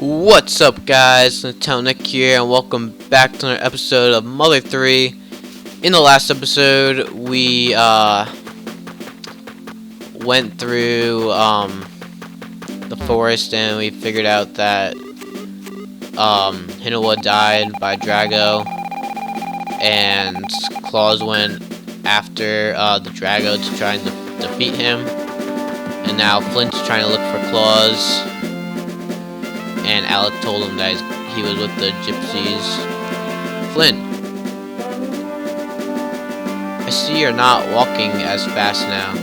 What's up, guys? Nick here, and welcome back to another episode of Mother 3. In the last episode, we went through the forest, and we figured out that Hinawa died by Drago, and Claus went after the Drago to try and defeat him, and now Flint's trying to look for Claus. And Alec told him that he was with the gypsies. Flint, I see you're not walking as fast now.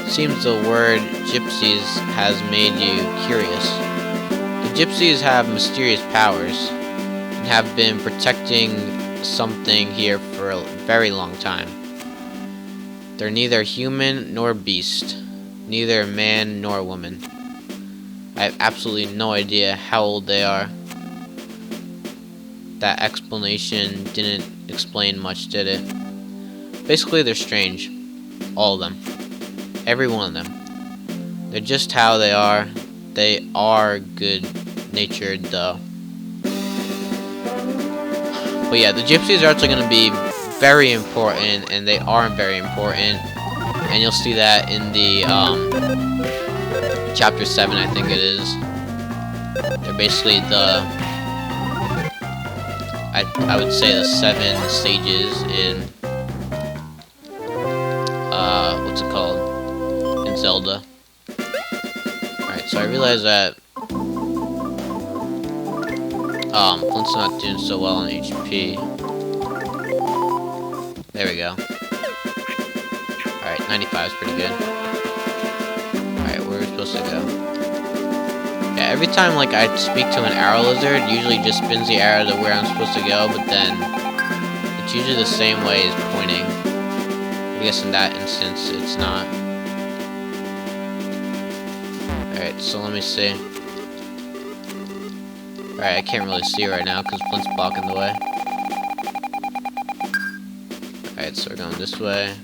Seems the word gypsies has made you curious. The gypsies have mysterious powers and have been protecting something here for a very long time. They're neither human nor beast, neither man nor woman. I have absolutely no idea how old they are. That explanation didn't explain much, did it? Basically, they're strange. All of them. Every one of them. They're just how they are. They are good-natured, though. But yeah, the gypsies are actually going to be very important, and they are very important. And you'll see that in the, Chapter 7, I think it is. They're basically the, I would say the 7 stages in, what's it called? In Zelda. Alright, so I realize that, Flint's not doing so well on HP. There we go. Alright, 95 is pretty good. Alright, where are we supposed to go? Yeah, every time like I speak to an arrow lizard, usually just spins the arrow to where I'm supposed to go, but then it's usually the same way as pointing. I guess in that instance it's not. Alright, so let me see. Alright, I can't really see right now because Flint's blocking the way. Alright, so we're going this way.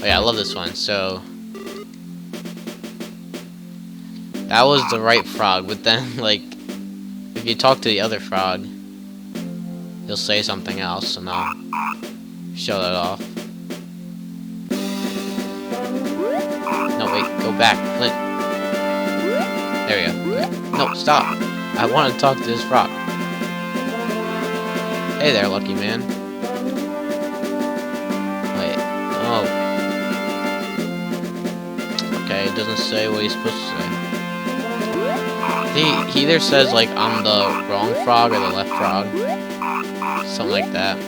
Oh yeah, I love this one. So that was the right frog, but then, like, if you talk to the other frog, he'll say something else, and I'll show that off. No, wait, go back, Flint. There we go. Okay. No, stop. I want to talk to this frog. Hey there, lucky man. Wait, oh. Okay, it doesn't say what he's supposed to say. He either says, like, I'm the wrong frog or the left frog. Something like that.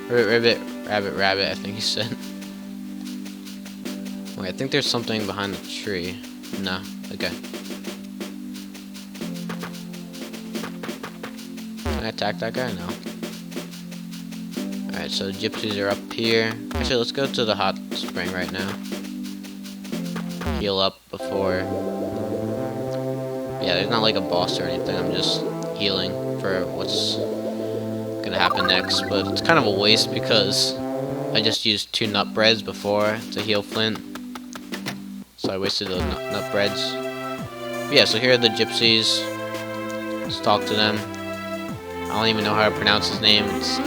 Ribbit, rabbit, I think he said. Wait, I think there's something behind the tree. No, okay. Can I attack that guy? No. Alright, so the gypsies are up here. Actually, let's go to the hot spring right now. Heal up before... Yeah, there's not like a boss or anything, I'm just healing for what's gonna happen next, but it's kind of a waste because I just used 2 nut breads before to heal Flint, so I wasted those nut breads. But yeah, so here are the gypsies. Let's talk to them. I don't even know how to pronounce his name. It's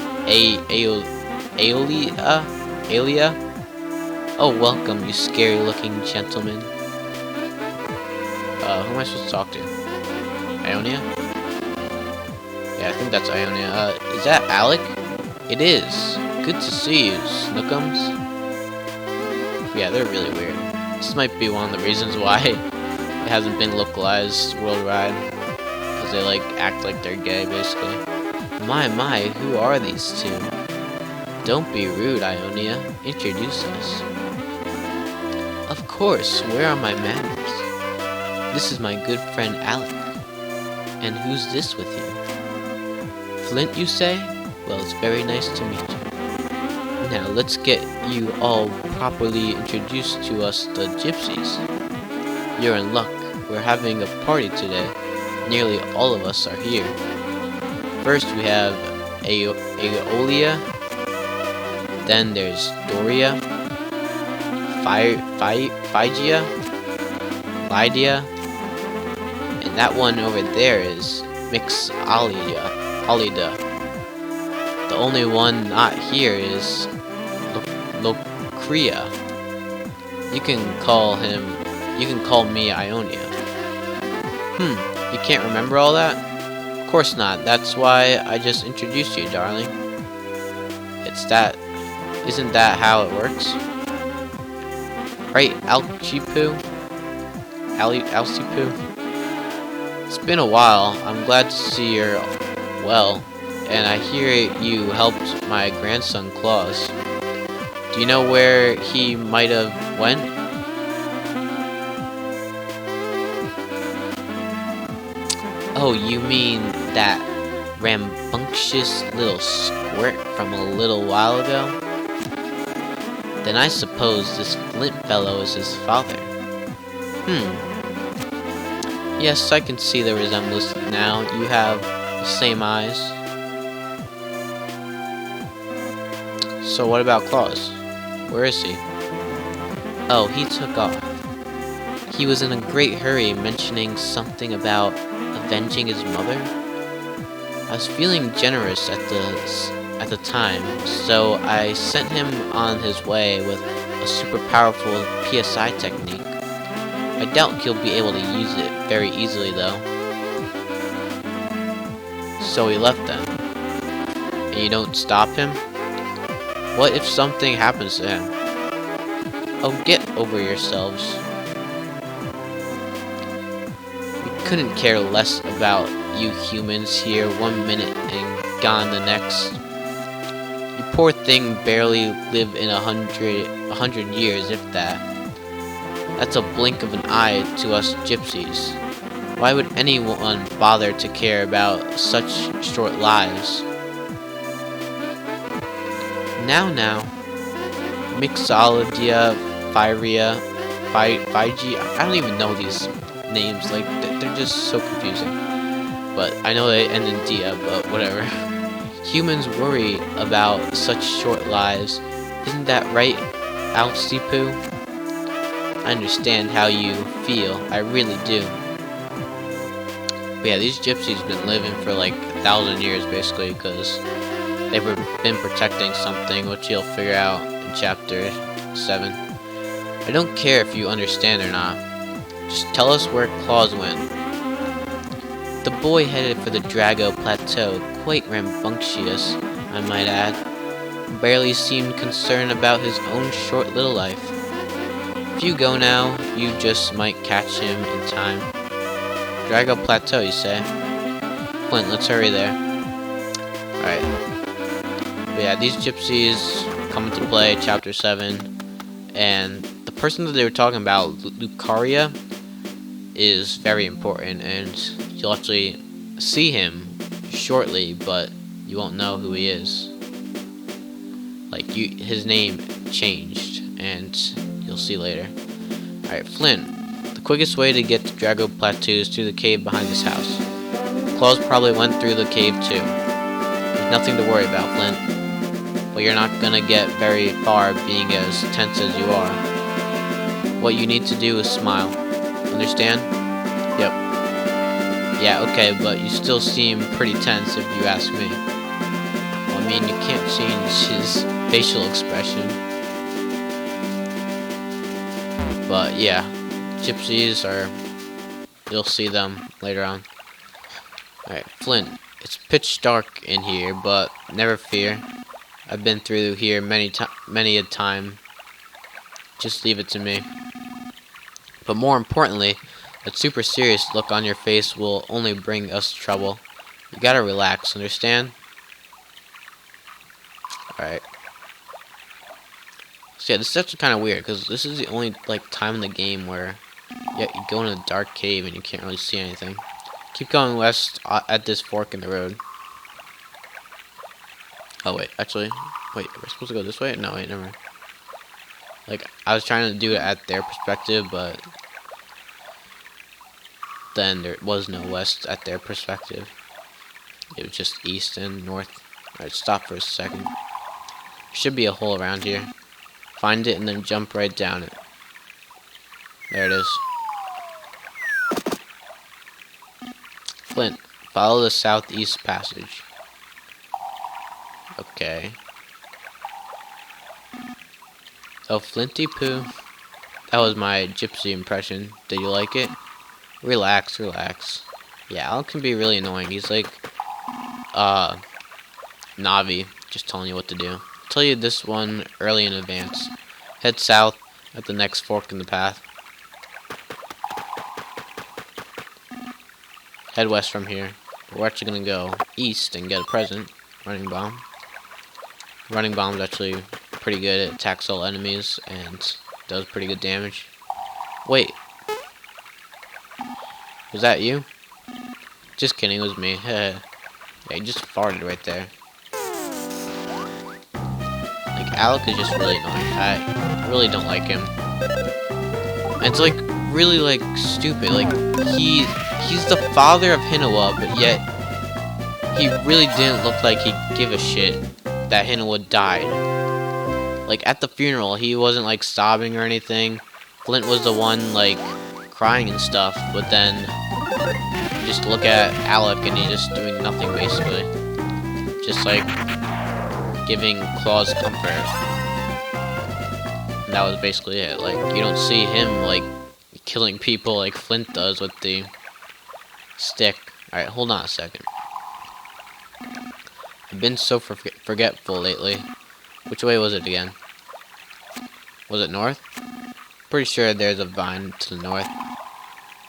Aelia? Oh, welcome, you scary-looking gentleman. Who am I supposed to talk to? Ionia? Yeah, I think that's Ionia. Is that Alec? It is. Good to see you, Snookums. Yeah, they're really weird. This might be one of the reasons why it hasn't been localized worldwide. Because they, like, act like they're gay, basically. My, who are these two? Don't be rude, Ionia. Introduce us. Of course, where are my manners? This is my good friend Alec. And who's this with you? Flint, you say? Well, it's very nice to meet you. Now, let's get you all properly introduced to us, the gypsies. You're in luck. We're having a party today. Nearly all of us are here. First, we have Aeolia. Then there's Doria. Phrygia, Lydia, that one over there is Alida. The only one not here is Locria. You can call me Ionia. You can't remember all that? Of course not. That's why I just introduced you, darling. Isn't that how it works? Right, Alcipu? It's been a while. I'm glad to see you're well. And I hear you helped my grandson Claus. Do you know where he might have went? Oh, you mean that rambunctious little squirt from a little while ago? Then I suppose this Flint fellow is his father. Yes, I can see the resemblance now. You have the same eyes. So what about Claus? Where is he? Oh, he took off. He was in a great hurry, mentioning something about avenging his mother. I was feeling generous at the time, so I sent him on his way with a super powerful PSI technique. I doubt he'll be able to use it very easily though. So he left then. And you don't stop him? What if something happens to him? Oh, get over yourselves. We couldn't care less about you humans here 1 minute and gone the next. You poor thing barely live in 100 years, if that. That's a blink of an eye to us gypsies. Why would anyone bother to care about such short lives? Now. Mixolydia, Phyria, Phygi, I don't even know these names, like, they're just so confusing. But I know they end in dia, but whatever. Humans worry about such short lives. Isn't that right, Alcipu? I understand how you feel, I really do. But yeah, these gypsies have been living for like 1,000 years basically, because they've been protecting something, which you'll figure out in chapter 7. I don't care if you understand or not. Just tell us where Claus went. The boy headed for the Drago Plateau, quite rambunctious, I might add. Barely seemed concerned about his own short little life. If you go now, you just might catch him in time. Drago Plateau, you say? Flint, let's hurry there. Alright. But yeah, these gypsies come into play, chapter 7. And the person that they were talking about, Lucaria, is very important. And you'll actually see him shortly, but you won't know who he is. Like, his name changed, and you'll see later. Alright, Flint. The quickest way to get to Drago Plateau is through the cave behind this house. Claus probably went through the cave too. There's nothing to worry about, Flint. But you're not gonna get very far being as tense as you are. What you need to do is smile. Understand? Yep. Yeah, okay, but you still seem pretty tense if you ask me. Well, I mean, you can't change his facial expression. But yeah, gypsies are... You'll see them later on. Alright, Flint. It's pitch dark in here, but never fear. I've been through here many a time. Just leave it to me. But more importantly, that super serious look on your face will only bring us trouble. You gotta relax, understand? Alright. So yeah, this is actually kind of weird, because this is the only time in the game where you go in a dark cave and you can't really see anything. Keep going west at this fork in the road. Oh wait, actually, wait, we're supposed to go this way? No, wait, never mind. I was trying to do it at their perspective, but then there was no west at their perspective. It was just east and north. Alright, stop for a second. There should be a hole around here. Find it and then jump right down it. Flint, follow the southeast passage. Okay. Oh, Flinty Poo. That was my gypsy impression. Did you like it? Relax, relax. Yeah, Al can be really annoying. He's like, Navi, just telling you what to do. I'll tell you this one early in advance. Head south at the next fork in the path. Head west from here. We're actually gonna go east and get a present. Running bomb. Running bomb's actually pretty good. It attacks all enemies and does pretty good damage. Wait. Was that you? Just kidding, it was me. Yeah, he just farted right there. Like, Alec is just really annoying. I really don't like him. It's like really like stupid. Like he's the father of Hinawa, but yet he really didn't look like he give a shit that Hinawa died. Like at the funeral, he wasn't like sobbing or anything. Flint was the one like crying and stuff, but then you just look at Alec and he's just doing nothing basically. Just like giving Claus comfort. And that was basically it. Like you don't see him like killing people like Flint does with the stick. Alright, hold on a second. I've been so forgetful lately. Which way was it again? Was it north? Pretty sure there's a vine to the north.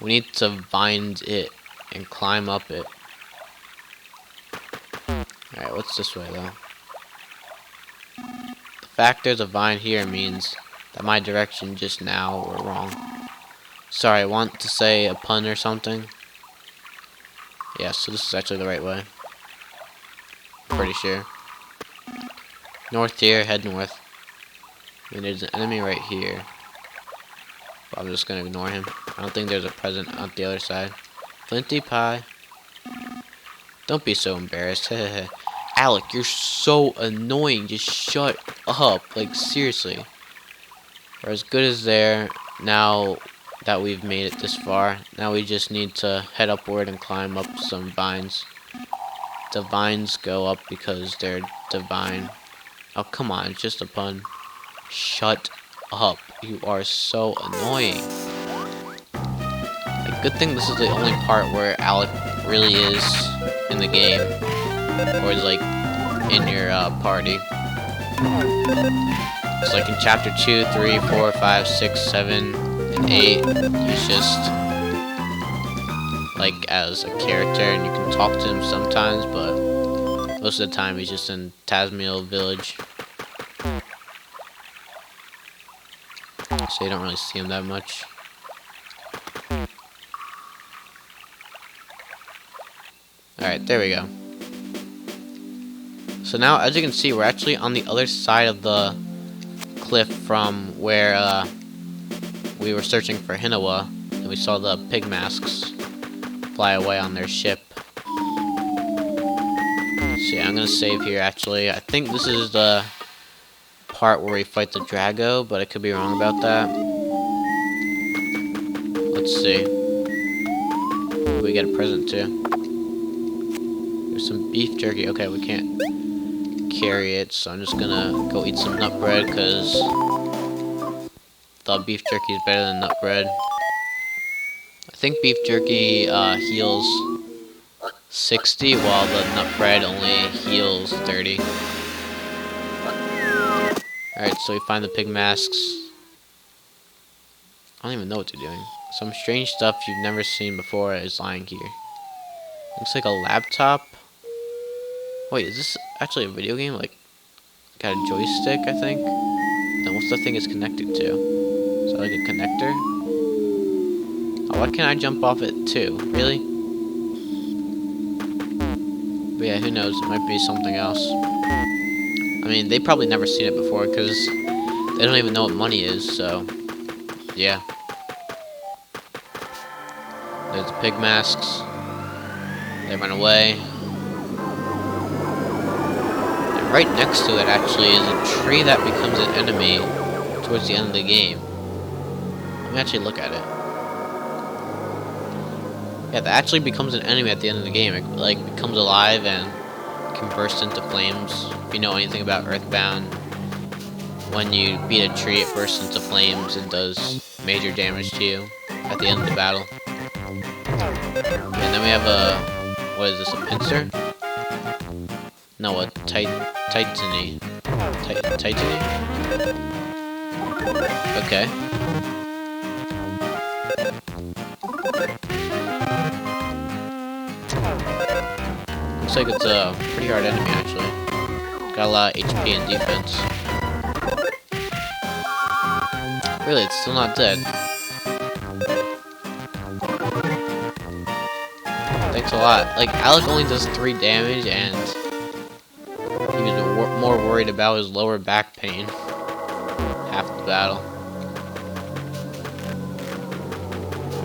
We need to find it and climb up it. Alright, what's this way though? The fact there's a vine here means that my direction just now were wrong. Sorry, I want to say a pun or something. Yeah, so this is actually the right way. Pretty sure. North here, head north. And there's an enemy right here. But I'm just gonna ignore him. I don't think there's a present on the other side. Flinty Pie. Don't be so embarrassed. Alec, you're so annoying. Just shut up. Like, seriously. We're as good as there now that we've made it this far. Now we just need to head upward and climb up some vines. The vines go up because they're divine. Oh, come on. It's just a pun. Shut up. You are so annoying. Like, good thing this is the only part where Alec really is in the game. Or is, like, in your party. It's like in chapter 2, 3, 4, 5, 6, 7, and 8. He's just, like, as a character, and you can talk to him sometimes, but most of the time he's just in Tasmiel Village. So you don't really see him that much. Alright, there we go. So now, as you can see, we're actually on the other side of the cliff from where we were searching for Hinawa, and we saw the pig masks fly away on their ship. So yeah, I'm gonna save here actually. I think this is the part where we fight the Drago, but I could be wrong about that. Let's see. We get a present too. There's some beef jerky. Okay, we can't carry it, so I'm just gonna go eat some nut bread because the beef jerky is better than nut bread. I think beef jerky heals 60 while the nut bread only heals 30. Alright, so we find the pig masks. I don't even know what they're doing. Some strange stuff you've never seen before is lying here. Looks like a laptop. Wait, is this actually a video game? Like, got a joystick, I think? Then what's the thing it's connected to? Is that like a connector? Oh, why can't I jump off it too? Really? But yeah, who knows? It might be something else. I mean, they probably never seen it before because they don't even know what money is, so yeah. There's the pig masks. They run away. And right next to it actually is a tree that becomes an enemy towards the end of the game. Let me actually look at it. Yeah, that actually becomes an enemy at the end of the game. It like becomes alive and can burst into flames. If you know anything about Earthbound, when you beat a tree, it bursts into flames and does major damage to you at the end of the battle. And then we have a, what is this, a pincer? No, a titany. Titany? Okay. Looks like it's a pretty hard enemy, actually. Got a lot of HP and defense. Really, it's still not dead. Thanks a lot. Like, Alec only does 3 damage, and he was more worried about his lower back pain half the battle.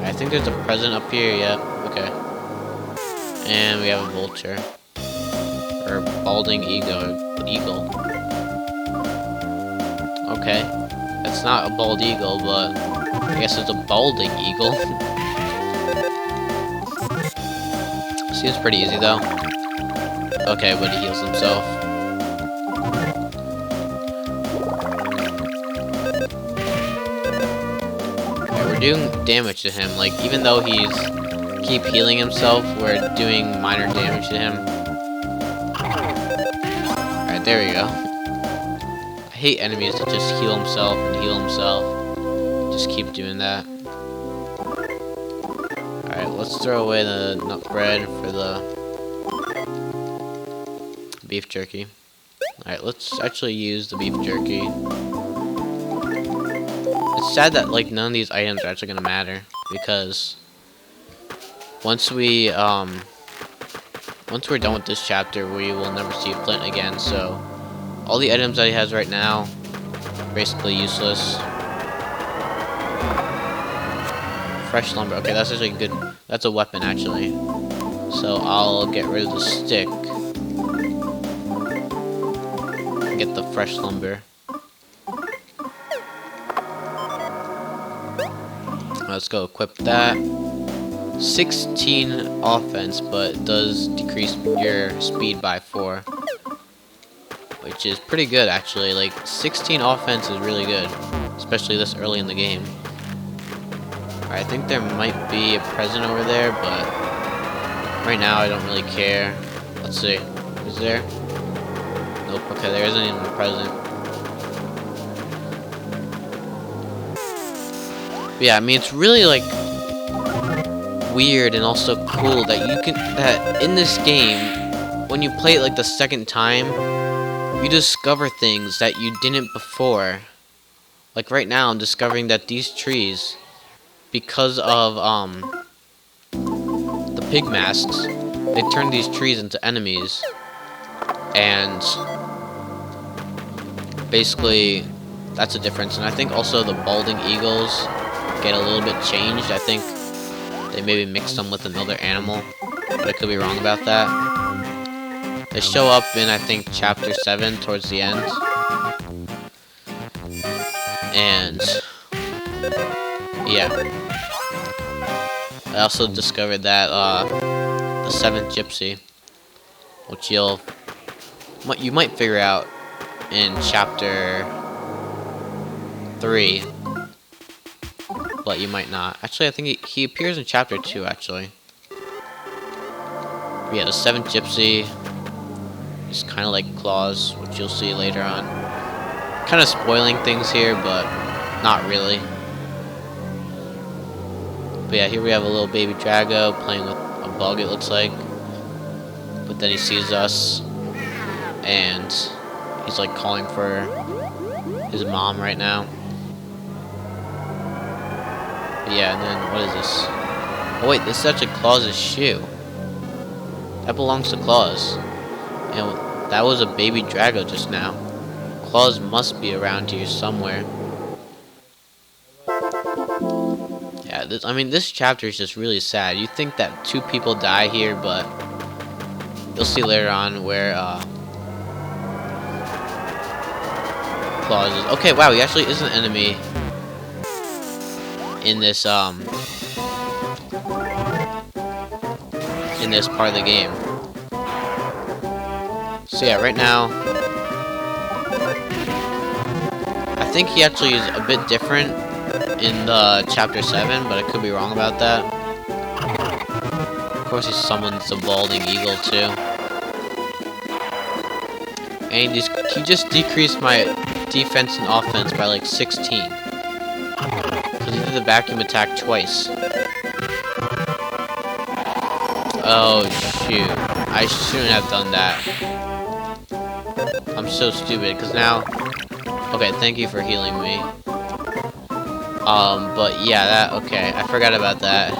I think there's a present up here, yep, okay. And we have a vulture. Or balding eagle. Okay. That's not a bald eagle, but I guess it's a balding eagle. Seems pretty easy though. Okay, but he heals himself. Okay, we're doing damage to him. Like, even though he's keep healing himself, we're doing minor damage to him. Alright, there we go. I hate enemies that just heal himself and heal himself. Just keep doing that. Alright, let's throw away the nut bread for the beef jerky. Alright, let's actually use the beef jerky. It's sad that, like, none of these items are actually gonna matter, because once we're done with this chapter, we will never see Flint again, so all the items that he has right now are basically useless. Fresh lumber. Okay, that's actually good. That's a weapon, actually. So I'll get rid of the stick. And get the fresh lumber. Let's go equip that. 16 offense, but it does decrease your speed by 4. Which is pretty good, actually. Like, 16 offense is really good. Especially this early in the game. I think there might be a present over there, but right now I don't really care. Let's see. Is there? Nope. Okay, there isn't even a present. But yeah, I mean, it's really, like, weird and also cool that you can, that in this game, when you play it, like, the second time, you discover things that you didn't before. Like, right now, I'm discovering that these trees, because of the pig masks, they turn these trees into enemies, and basically that's a difference. And I think also the balding eagles get a little bit changed. I think they maybe mixed them with another animal, but I could be wrong about that. They show up in, I think, chapter 7 towards the end, and yeah. I also discovered that the 7th gypsy, which you might figure out in chapter 3, but you might not. Actually, I think he appears in chapter 2, actually. But yeah, the 7th gypsy is kind of like Claus, which you'll see later on. Kind of spoiling things here, but not really. But yeah, here we have a little baby Drago playing with a bug, it looks like. But then he sees us, and he's like calling for his mom right now. But yeah, and then what is this? Oh wait, this is actually Claus's shoe. That belongs to Claus. And that was a baby Drago just now. Claus must be around here somewhere. Yeah, I mean, this chapter is just really sad. You think that 2 people die here, but you'll see later on where Claus is. Okay, wow, he actually is an enemy in this in this part of the game. So yeah, right now, I think he actually is a bit different in Chapter 7, but I could be wrong about that. Of course, he summons the balding eagle too. And he just decreased my defense and offense by like 16. Because he did the vacuum attack twice. Oh shoot. I shouldn't have done that. I'm so stupid, because now... Okay, thank you for healing me. But yeah, okay, I forgot about that.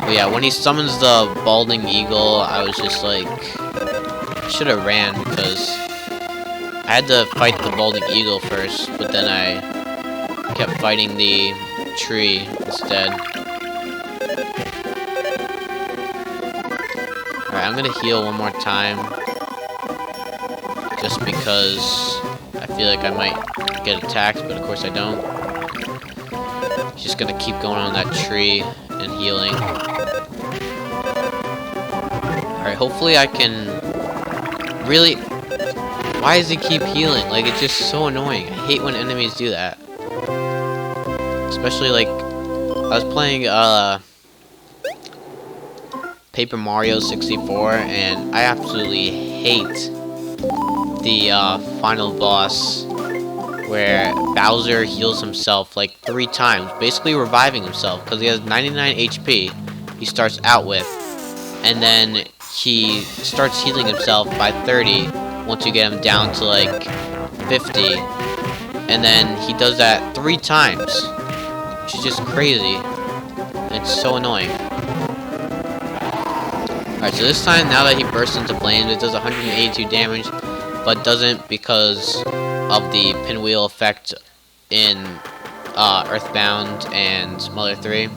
But yeah, when he summons the balding eagle, I was just like... I should have ran, because I had to fight the balding eagle first, but then I kept fighting the tree instead. Alright, I'm gonna heal one more time. Just because I feel like I might get attacked, but of course I don't. Just gonna keep going on that tree and healing. Alright, hopefully I can... Really... Why does he keep healing? Like, it's just so annoying. I hate when enemies do that. Especially, like... I was playing, Paper Mario 64, and I absolutely hate the final boss where Bowser heals himself like 3 times, basically reviving himself because he has 99 HP he starts out with, and then he starts healing himself by 30 once you get him down to like 50, and then he does that 3 times, which is just crazy. It's so annoying. Alright, so this time, now that he bursts into flames, it does 182 damage, but doesn't because of the pinwheel effect in Earthbound and Mother 3.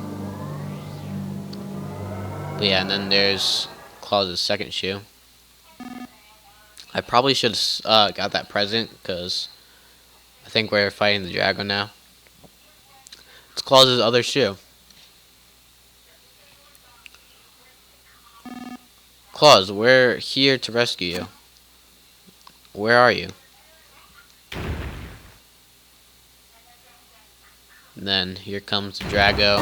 But yeah, and then there's Claus' second shoe. I probably should have got that present, because I think we're fighting the dragon now. It's Claus' other shoe. Claus, we're here to rescue you. Where are you? And then here comes the Drago.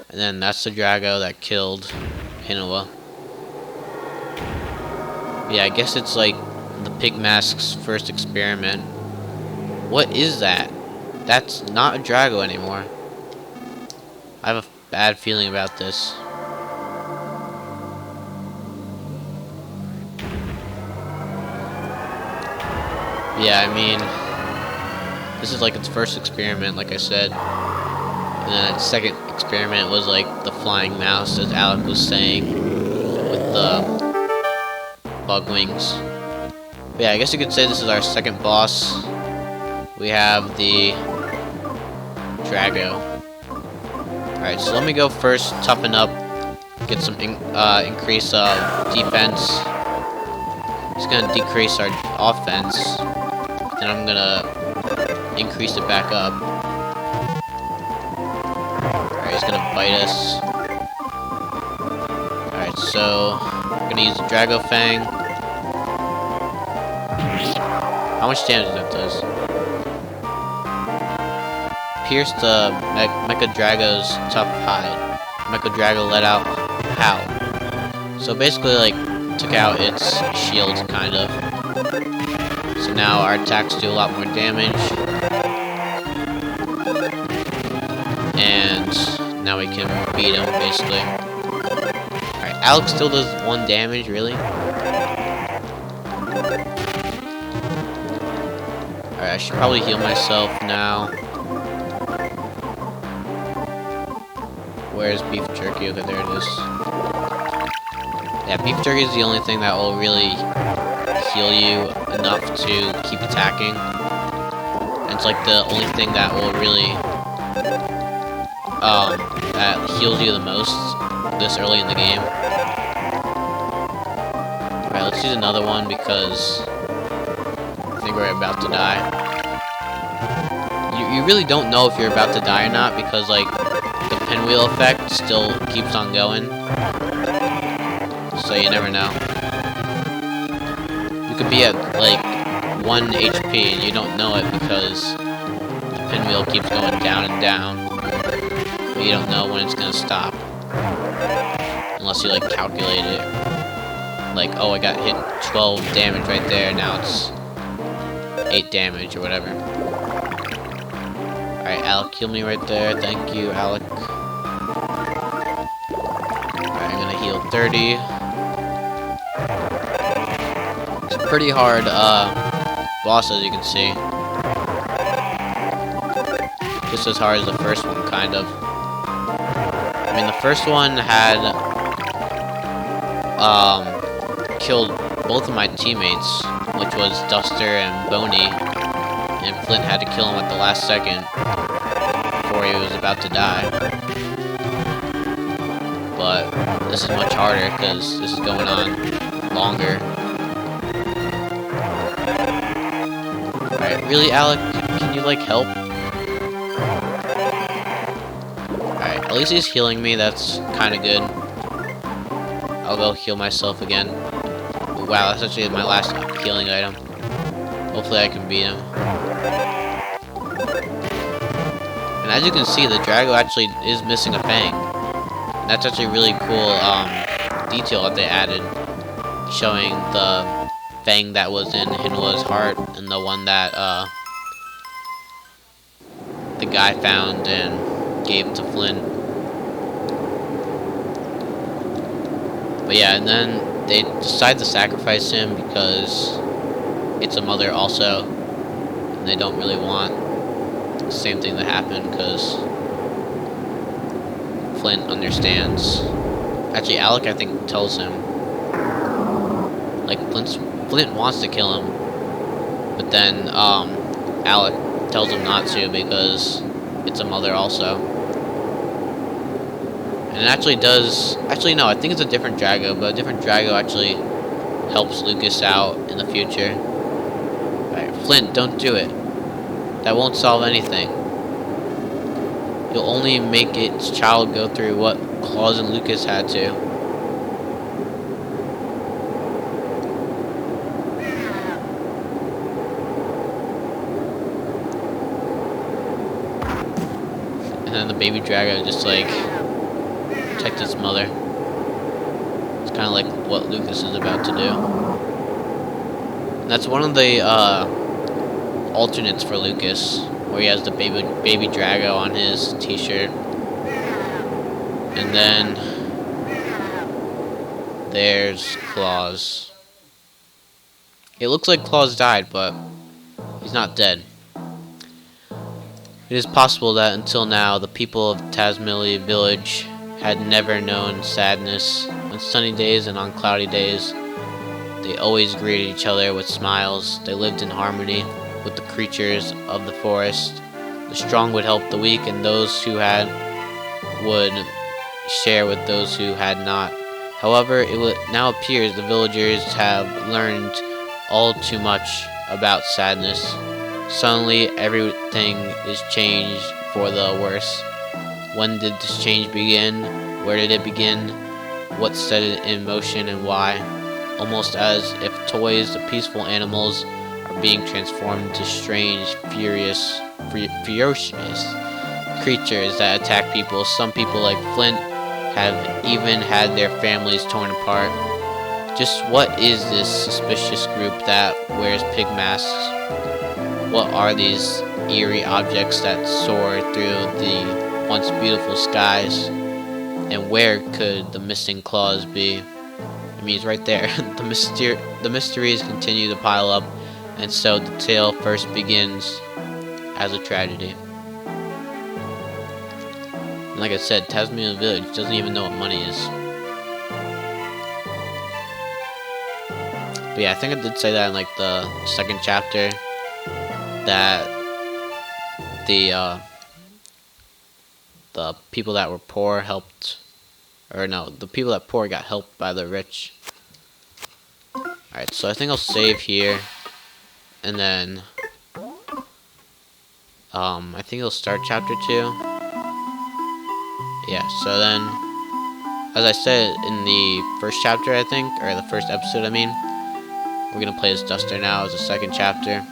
And then that's the Drago that killed Hinoa. Yeah, I guess it's like the Pig Mask's first experiment. What is that? That's not a Drago anymore. I have a bad feeling about this. Yeah, I mean, this is like its first experiment, like I said. And then its second experiment was like the flying mouse, as Alec was saying, with the bug wings. But yeah, I guess you could say this is our second boss. We have the Drago. Alright, so let me go first, toughen up, get some increase defense. It's gonna decrease our offense. And I'm gonna increase it back up. Alright, he's gonna bite us. Alright, so I'm gonna use the Drago Fang. How much damage that does? Pierce the Mecha Drago's tough hide. Mecha Drago let out Howl. So basically, like, took out its shield, kind of. So now our attacks do a lot more damage. And now we can beat him, basically. Alright, Alex still does 1 damage, really? Alright, I should probably heal myself now. Where's beef jerky? Okay, there it is. Yeah, beef jerky is the only thing that will really heal you enough to keep attacking. And it's like the only thing that will really that heals you the most this early in the game. Alright, let's use another one because I think we're about to die. You really don't know if you're about to die or not, because like the pinwheel effect still keeps on going, so you never know. You could be at like 1 HP and you don't know it because the pinwheel keeps going down and down, but you don't know when it's gonna stop unless you like calculate it. Like, oh, I got hit 12 damage right there, now it's 8 damage or whatever. Alright, Alec killed me right there. Thank you, Alec. Alright, I'm gonna heal 30. It's a pretty hard boss, as you can see. Just as hard as the first one, kind of. I mean, the first one had killed both of my teammates, which was Duster and Boney, and Flint had to kill him at the last second before he was about to die. But this is much harder because this is going on longer. Alright, really, Alec? Can you, like, help? Alright, at least he's healing me, that's kinda good. I'll go heal myself again. Wow, that's actually my last healing item. Hopefully I can beat him. And as you can see, the Drago actually is missing a fang. And that's actually a really cool detail that they added, showing the fang that was in Hinwa's heart and the one that the guy found and gave to Flint. But yeah, and then they decide to sacrifice him because it's a mother also, and they don't really want the same thing to happen because Flint understands. Actually, Alec, I think, tells him. Like, Flint wants to kill him, but then Alec tells him not to because it's a mother also. And it actually does... Actually, no, I think it's a different Drago, but a different Drago actually helps Lucas out in the future. Alright, Flint, don't do it. That won't solve anything. You'll only make its child go through what Claus and Lucas had to. And then the baby Drago just, like, protect its mother. It's kind of like what Lucas is about to do. And that's one of the alternates for Lucas, where he has the baby Drago on his t-shirt. And then there's Claus. It looks like Claus died, but he's not dead. It is possible that until now, the people of Tasmili village had never known sadness. On sunny days and on cloudy days, they always greeted each other with smiles. They lived in harmony with the creatures of the forest. The strong would help the weak, and those who had would share with those who had not. However, now appears the villagers have learned all too much about sadness. Suddenly, everything is changed for the worse. When did this change begin? Where did it begin? What set it in motion and why? Almost as if toys, the peaceful animals, are being transformed into strange, ferocious creatures that attack people. Some people, like Flint, have even had their families torn apart. Just what is this suspicious group that wears pig masks? What are these eerie objects that soar through the once beautiful skies? And where could the missing Claus be? I mean, he's right there. The mysteries continue to pile up, and so the tale first begins as a tragedy. And like I said, Tasmania Village doesn't even know what money is. But yeah, I think I did say that in like the second chapter, that the people that were poor helped, or no, the people that poor got helped by the rich. Alright, so I think I'll save here, and then I think I'll start chapter 2 Yeah, so then, as I said in the first chapter, I think, or the first episode, I mean, we're gonna play as Duster now as the second chapter.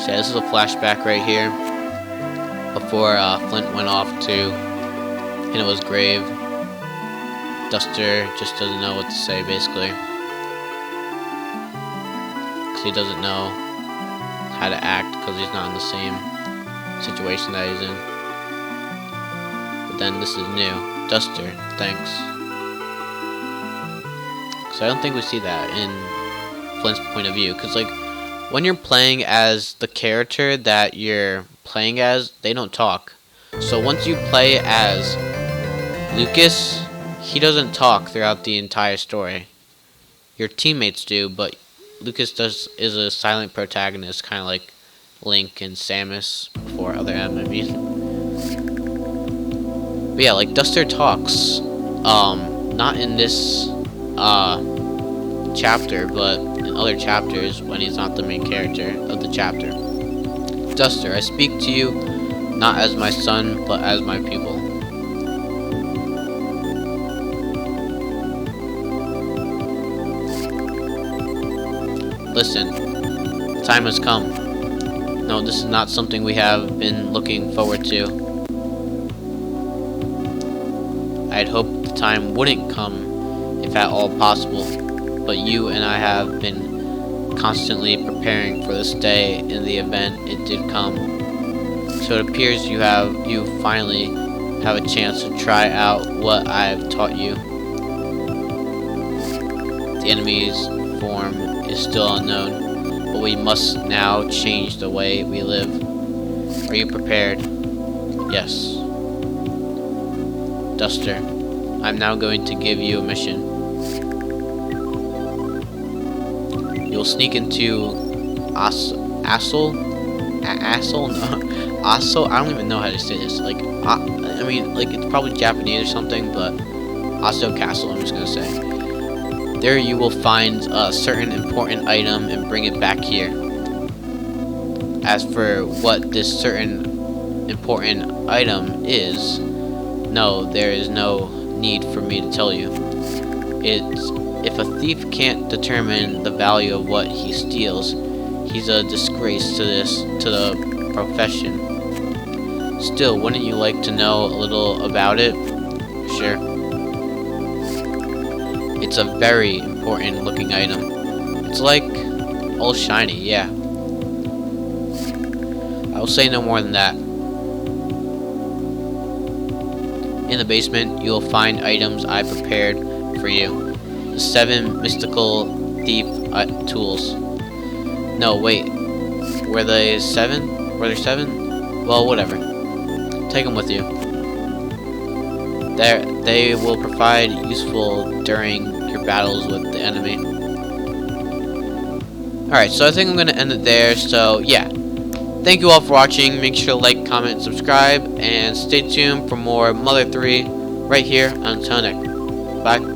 So yeah, this is a flashback right here, before Flint went off to Hinoa's grave. Duster just doesn't know what to say, basically, because he doesn't know how to act, because he's not in the same situation that he's in. But then this is new. Duster, thanks. So I don't think we see that in Flint's point of view, because like when you're playing as the character that you're playing as, they don't talk. So once you play as Lucas, he doesn't talk throughout the entire story. Your teammates do, but Lucas is a silent protagonist, kind of like Link and Samus before Other M, I mean. But yeah, like Duster talks, not in this chapter, but in other chapters when he's not the main character of the chapter. Duster, I speak to you not as my son, but as my pupil. Listen, the time has come. No, this is not something we have been looking forward to. I'd hoped the time wouldn't come, if at all possible, but you and I have been constantly preparing for this day in the event it did come. So it appears you finally have a chance to try out what I've taught you. The enemy's form is still unknown, but we must now change the way we live. Are you prepared? Yes. Duster, I'm now going to give you a mission. You'll sneak into Assel? No. Assel? I don't even know how to say this. Like, I mean, like, it's probably Japanese or something, but Assel Castle, I'm just gonna say. There you will find a certain important item and bring it back here. As for what this certain important item is, no, there is no need for me to tell you. If a thief can't determine the value of what he steals, he's a disgrace to the profession. Still, wouldn't you like to know a little about it? Sure. It's a very important looking item. It's like all shiny, yeah. I will say no more than that. In the basement, you will find items I prepared for you. The 7 mystical thief tools. No, wait. Were they 7? Were there 7? Well, whatever. Take them with you. They will provide useful during your battles with the enemy. Alright, so I think I'm going to end it there. So, yeah. Thank you all for watching. Make sure to like, comment, and subscribe. And stay tuned for more Mother 3 right here on Tonic. Bye.